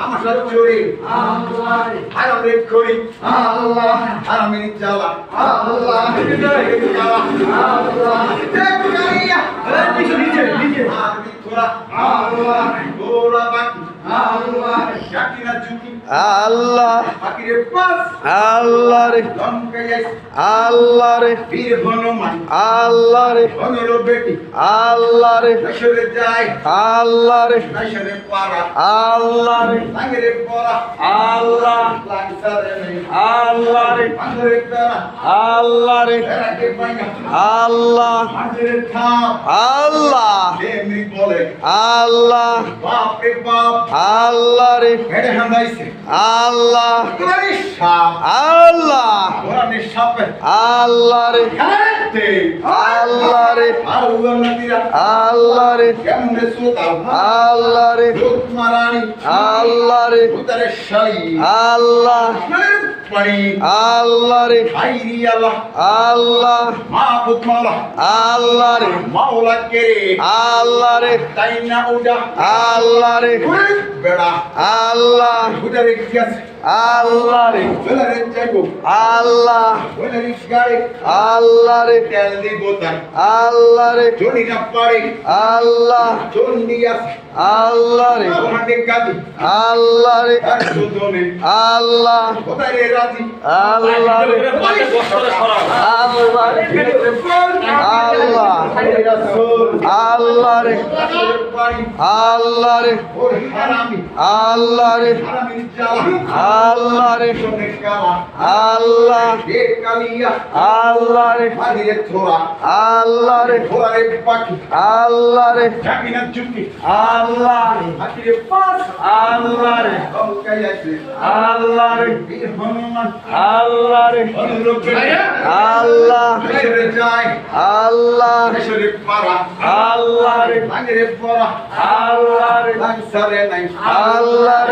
আমার চুরি হারামের খড়ি হারামের জ্বালা আল্লাহ আল্লাহ রে আল্লাহ রে আল্লাহ রে আল্লাহ রে আল্লাহ রে আল্লাহ রে আল্লাহ আল্লাহ রে আল্লাহ রে আল্লাহ আল্লাহ আল্লাহ আল্লাহ রে আল্লাহ আল্লাহ আল্লাহ রে আল্লাহ রে আল্লাহ রে আল্লাহ রে আল্লাহ রে আল্লাহ আল্লাহ রে আল্লাহ আল্লাহ রে আল্লাহ রে আল্লাহ রে আল্লাহ আল্লাহ রে আল্লাহ আল্লাহ রে আল্লাহ রে আল্লাহ আল্লাহ রে আল্লাহ রে আল্লাহ আল্লাহ রে আল্লাহ আল্লাহ রে আল্লাহ রে আল্লাহ রে আল্লাহ রে আল্লাহ আল্লাহ রে আল্লাহ রে আল্লাহ রে আল্লাহ আল্লাহ রে আল্লাহ রে আল্লাহ রে আল্লাহ আল্লাহ আল্লাহ রে আল্লাহ রে আল্লাহ রে